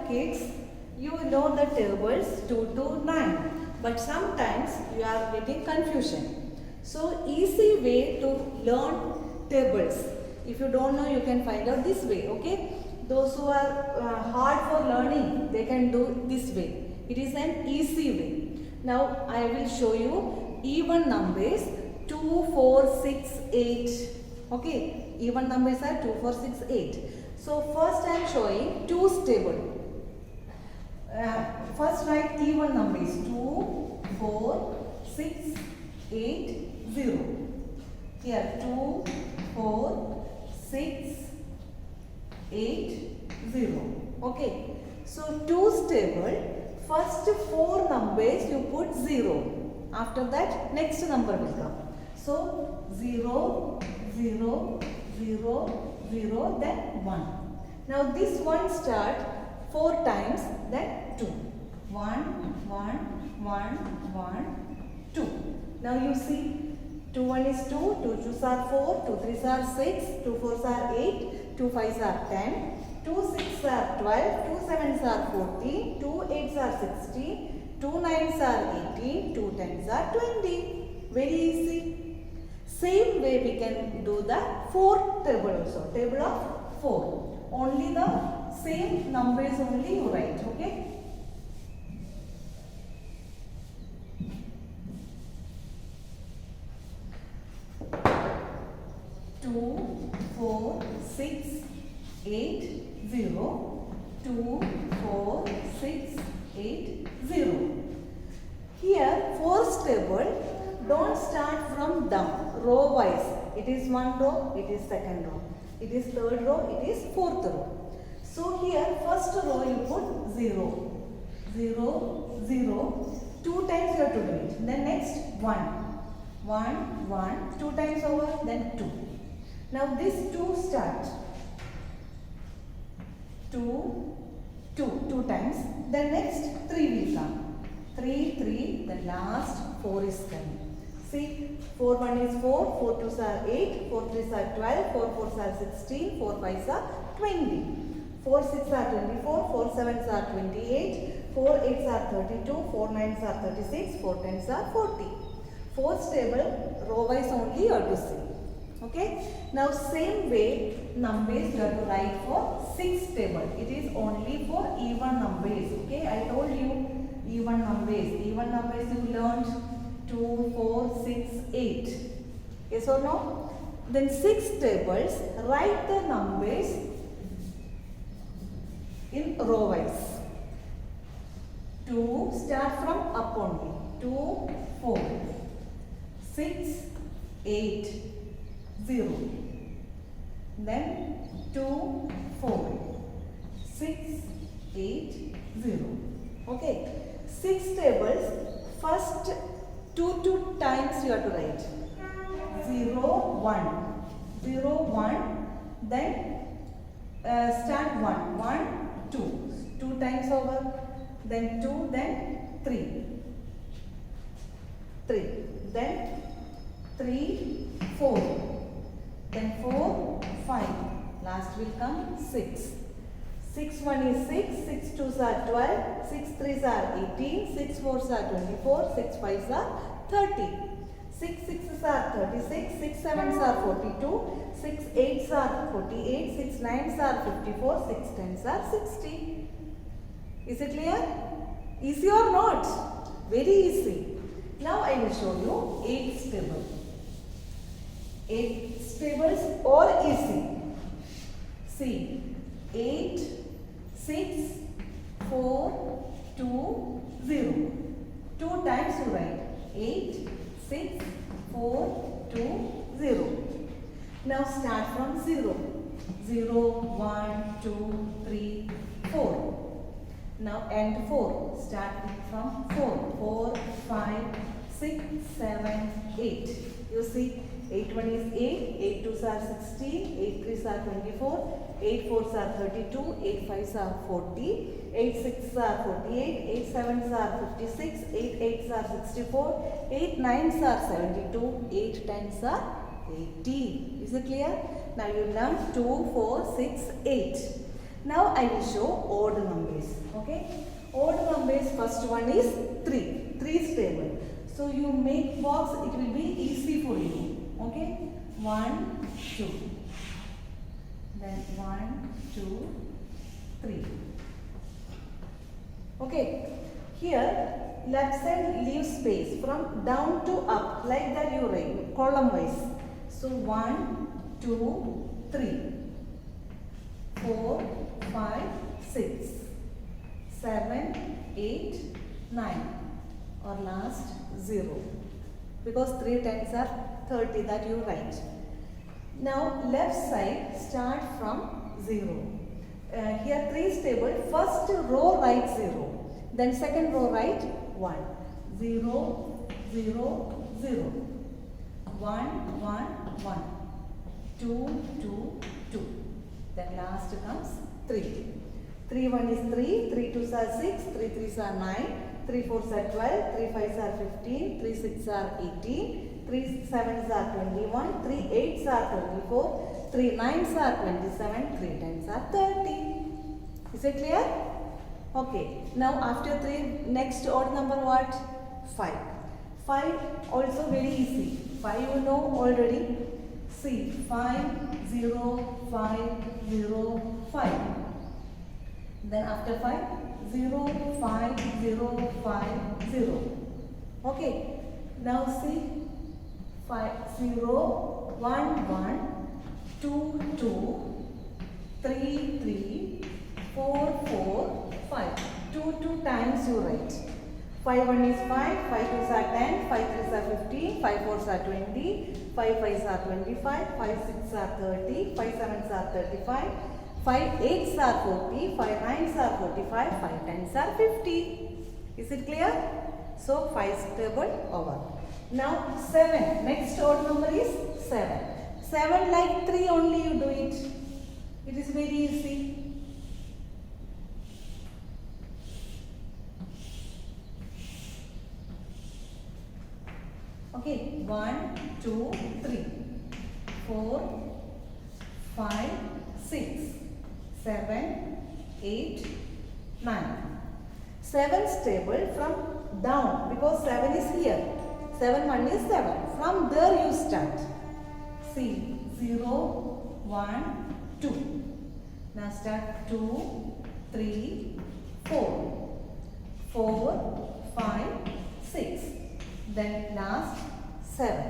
kids, you know the tables 2 to 9. But sometimes you are getting confusion. So easy way to learn tables. If you don't know, you can find out this way. Okay. Those who are hard for learning, they can do this way. It is an easy way. Now I will show you even numbers 2, 4, 6, 8. Okay. Even numbers are 2, 4, 6, 8. So first I am showing 2's table. First write even numbers 2, 4, 6, 8, 0. Here 2, 4, 6, 8, 0. Okay. So 2's table, first 4 numbers you put 0. After that next number will come. So 0, 0, 0, 0, then 1. Now this one start 4 times, then 2. 1, 1, 1, 1, 2. Now you see 2 1 is 2, 2 2s are 4, 2 3s are 6, 2 4s are 8, 2 5s are 10, 2 6s are 12, 2 7s are 14, 2 8s are 16, 2 9s are 18, 2 10s are 20. Very easy. Same way we can do the 4 table also. Table of 4. Only the same numbers only you write. Okay. 2, 4, 6, 8, 0. 2, 4, 6, 8, 0. Here, 4's table, don't start from down, row wise. It is 1 row, it is 2nd row. It is 3rd row, it is 4th row. So here, first row you put 0. 0, 0. 2 times you have to do it. Then next 1. 1, 1. 2 times over, then 2. Now this 2 start. 2, 2. 2 times. Then next 3 will come. 3, 3. The last 4 is coming. See, 4 1 is 4, 4 2s are 8, 4 3s are 12, 4 4s are 16, 4 5s are 20. 4 6 are 24, 4 7s are 28, 4 8s are 32, 4 9s are 36, 4 10s are 40. 4th table, row wise only you have to see. Okay. Now same way numbers you have to write for 6th table. It is only for even numbers. Okay. I told you even numbers. Even numbers you learned 2, 4, 6, 8. Yes or no? Then 6 tables, write the numbers in row wise. 2 start from up only. 2, 4, 6, 8, 0. Then 2, 4, 6, 8, 0. Okay. 6 tables, first 2 times you have to write. 0, 1. 0, 1. Then start 1. 1, 2. 2 times over. Then 2. Then 3. 3. Then 3, 4. Then 4, 5. Last will come 6. 6 1 is 6, 6 2s are 12, 6 3s are 18, 6 4s are 24, 6 5s are 30. 6 6s are 36, 6 7s are 42, 6 8s are 48, 6 9s are 54, 6 10s are 60. Is it clear? Easy or not? Very easy. Now I will show you 8's table. 8's tables all easy. See, 8, 6, 4, 2, 0. 2 times you write 8, 6, 4, 2, 0. Now start from 0. 0, 1, 2, 3, 4. Now end 4. Start from 4. 4, 5, 6, 7, 8. You see, 8 1 is 8, 8 2s are 16, 8 3s are 24, 8 4s are 32, 8 5s are 40, 8 6s are 48, 8 7s are 56, 8 8s are 64, 8 9s are 72, 8 10s are 80. Is it clear? Now you learn 2, 4, 6, 8. Now I will show odd numbers. Okay. Odd numbers, first one is 3. 3 is stable. So you make box, it will be easy for you. Okay. 1, 2. Then 1, 2, 3. Okay. Here left side leave space from down to up, like that you write column wise. So 1, 2, 3, 4, 5, 6, 7, 8, 9, or last 0, because 3 times are 30, that you write. Now left side start from 0. Here 3 is table. First row write 0. Then second row write 1. 0, 0, 0. 1, 1, 1. 2, 2, 2. Then last comes 3. 3 1 is 3. 3 2s are 6. 3 3s are 9. 3 4s are 12. 3 5s are 15. 3 6s are 18. 3 7s are 21. 3 8s are 24. 3 9s are 27. 3 10s are 30. Is it clear? Okay. Now after 3, next odd number what? 5. 5 also very easy. 5 you know already. See, 5 0 5 0 5. Then after 5, 0 5 0 5 0. Okay. Now see, 5 0 1 1 2 2 3 3 4 4 5. 2 2 times you write. 5 1 is 5, 5 2s are 10, 5 3s are 15, 5 4s are 20, 5 5s are 25, 5 6s are 30, 5 7s are 35, 5 8s are 40, 5 9s are 45, 5 10s are 50. Is it clear? So 5 table over. Now 7. Next odd number is 7. 7 like 3 only you do it. It is very easy. Okay, 1, 2, 3, 4, 5, 6, 7, 8, 9. 7 stable from down, because 7 is here. 7 1 is 7. From there you start. See, 0, 1, 2. Now start 2, 3, 4, 4, 5, 6. Then last 7.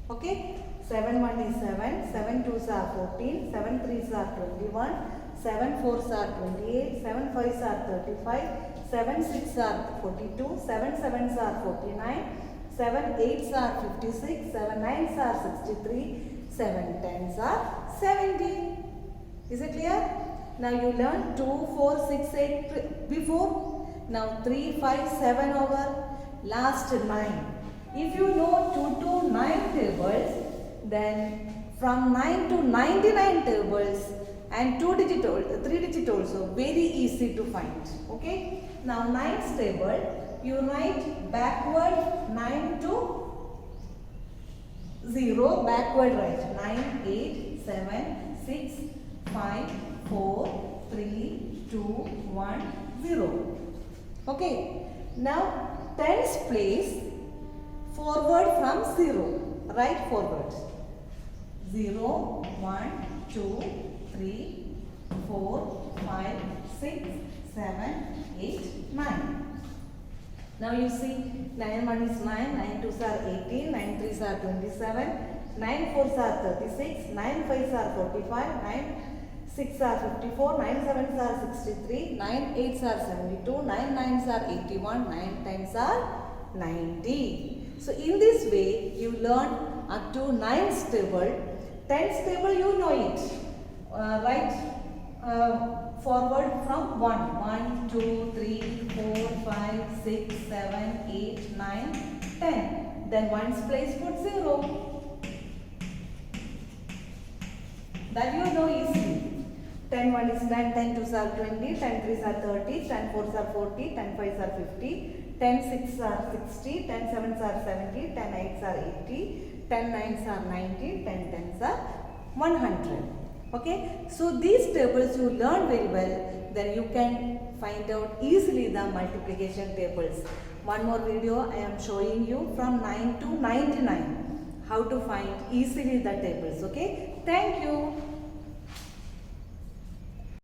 Okay. 7 1 is 7. 7 2s are 14. 7 3s are 21. 7 4s are 28. 7 5s are 35. 7 6s are 42. 7 7s are 49. 7 8s are 56. 7 9s are 63. 7 10s are 70. Is it clear? Now you learn 2 4 6 8 before. Now 3 5 7 over. Last 9. If you know 2 to 9 tables, then from 9 to 99 tables and 3 digit also, very easy to find. Okay. Now 9th table, you write backward 9 to 0, backward write 9 8 7 6 5 4 3 2 1 0. Okay. Now 10th place, forward from 0. Write forward. 0, 1, 2, 3, 4, 5, 6, 7, 8, 9. Now you see 9 1 is 9, 9 2s are 18, 9 3s are 27, 9 4s are 36, 9 5s are 45, 9 6 are 54, 9 7s are 63, 9 8s are 72, 9 9s are 81, 9 10s are 90. So in this way you learn up to 9th table. 10th table you know it. Forward from 1. 1, 2, 3, 4, 5, 6, 7, 8, 9, 10. Then 1's place put 0. That you know easily. 10 1 is 10, 10 2s are 20, 10 3s are 30, 10 4s are 40, 10 5s are 50, 10 6s are 60, 10 7s are 70, 10 8s are 80, 10 9s are 90, 10 10s are 100. Okay, so these tables you learn very well, then you can find out easily the multiplication tables. One more video I am showing you from 9 to 99 how to find easily the tables. Okay, thank you.